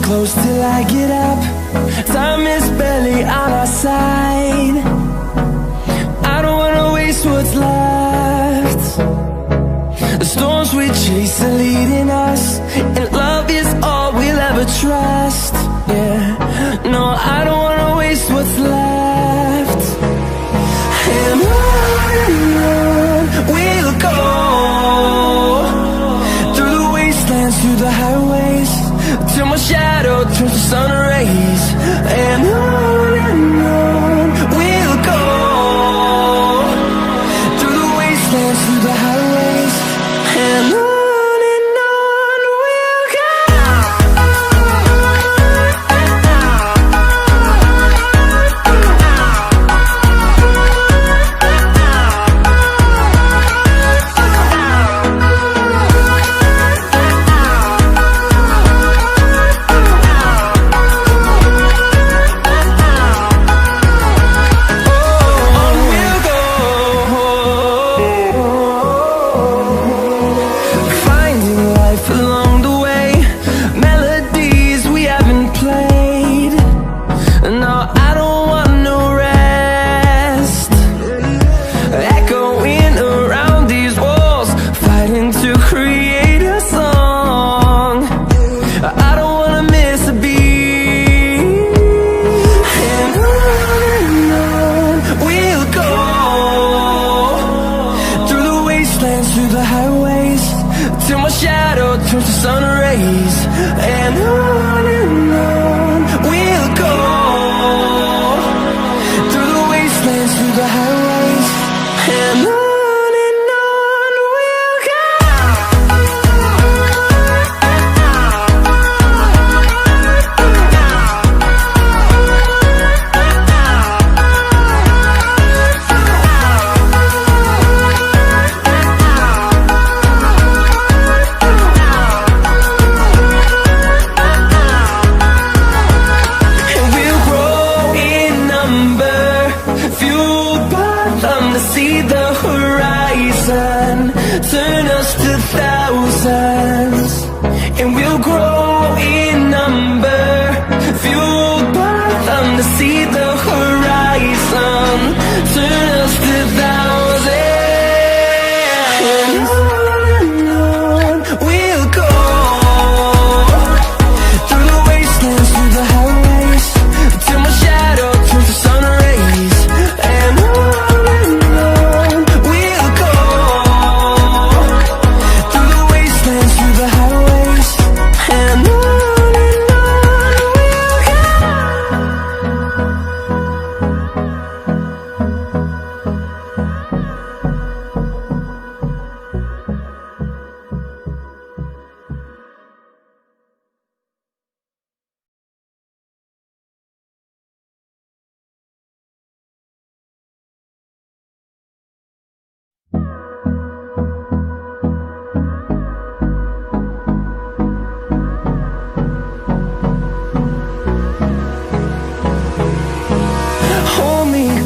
close till I get up. Time is barely on our side. I don't wanna waste what's left. The storms we chase are leading us, and love is all we'll ever trust. Yeah, no, I don't wanna waste what's left. And on we'll go, through the wastelands, through the highways, till my shadow turns to sun rays. And on we'll go, through the wastelands, through the highways, and on we'll go. Through the highways, till my shadow turns to sun rays. And on we'll go, through the wastelands, through the highways, and on we'll go. See the horizon, turn us to thousands, and we'll grow in number, fueled by them. To see the horizon, turn us to thousands, and on we'll go, through the wastelands, through the highways, till my shadow turns to sun rays. And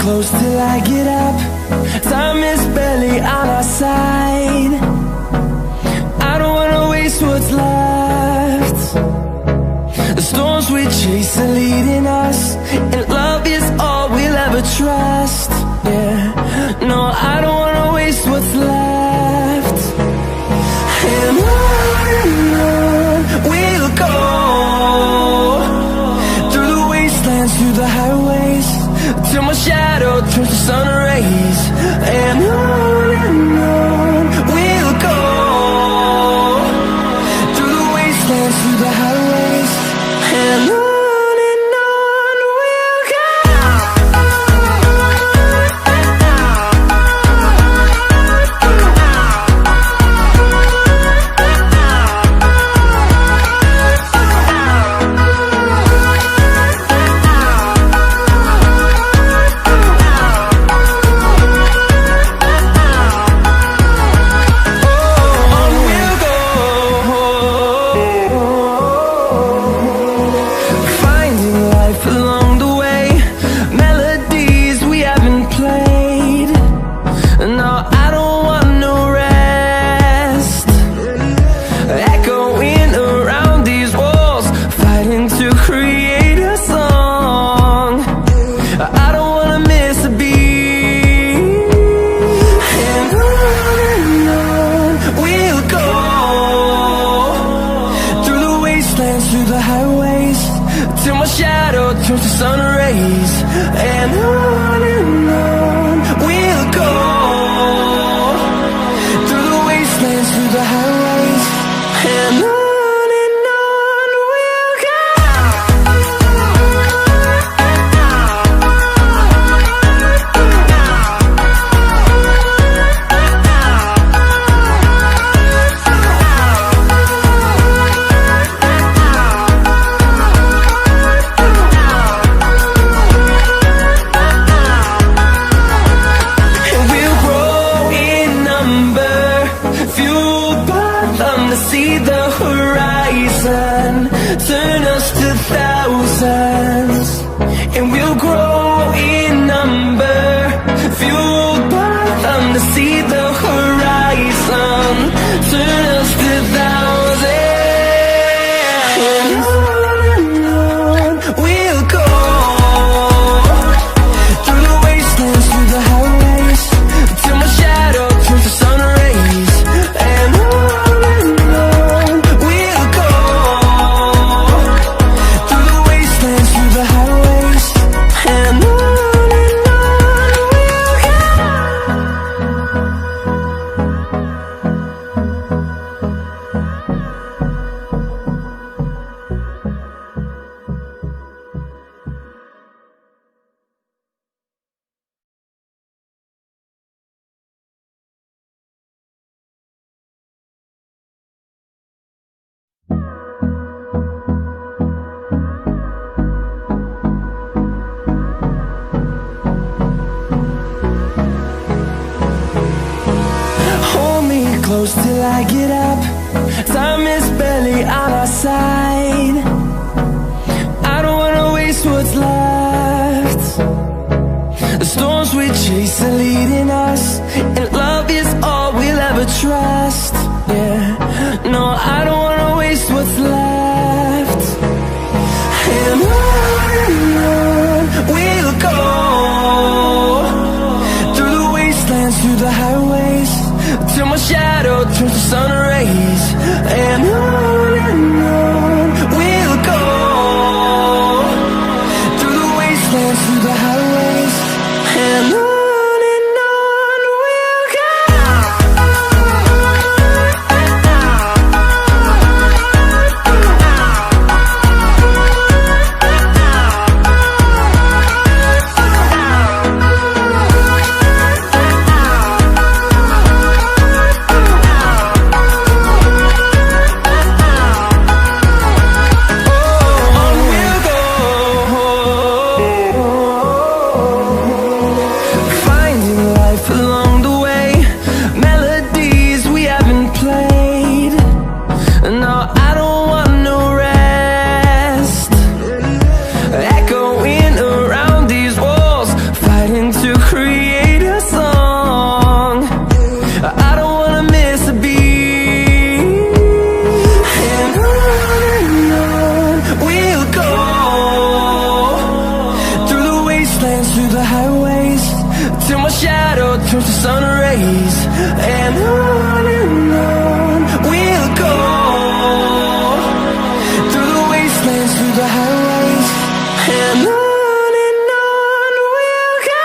close till I get up. Time is barely on our side. I don't wanna waste what's left. The storms we chase are leading us, and love is all we'll ever trust. Yeah, no, I don't wanna waste what's left. And on we'll go, through the wastelands, through the highways, till my shadow turns to sun rays. And on we'll go, through the wastelands, through the highways, and on we'll go. through the highways till my shadow turns to sun rays. And on we'll go through the wastelands, through the highways. And on we'll go. See the horizon, turn us to thousands, and we'll grow in number, fueled by them to see the horizon, turn us to thousands, and on we'll go, through the wastelands, through the highways, till my shadow turns to sun rays, and on close till I get up. Time is barely on our side. I don't wanna waste what's left. The storms we chase are leading us, and love is all we'll ever trust. Yeah, no, I don't wanna waste what's left. And on we'll go, through the wastelands, through the highways, till my shadow turns to sun rays. And on we'll go, through the wastelands, through the highways. And on we'll go. Through the highways, till my shadow turns to sun rays. And on we'll go, through the wastelands, through the highways. And on we'll go.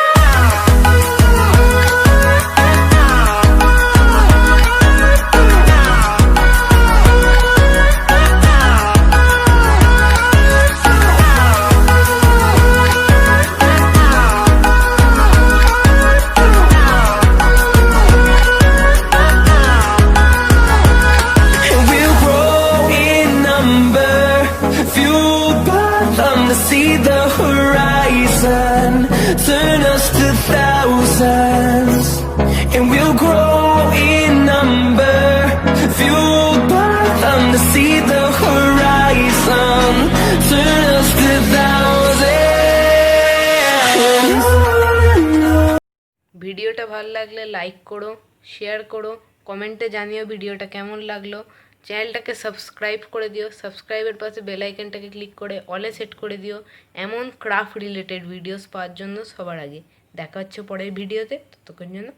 See the horizon, turn us to thousands, and we'll grow in number, fueled by them to see the horizon, turn us to thousands. ভিডিওটা ভালো লাগলে like করো, share করো, কমেন্টে জানিও ভিডিওটা কেমন লাগলো। চ্যানেলটাকে সাবস্ক্রাইব করে দিও, সাবস্ক্রাইবের পাশে বেল আইকনটাকে ক্লিক করে অলে সেট করে দিও এমন ক্রাফট রিলেটেড ভিডিওস পাওয়ার জন্য সবার আগে। দেখা হচ্ছে পরের ভিডিওতে, ততক্ষণ জন্য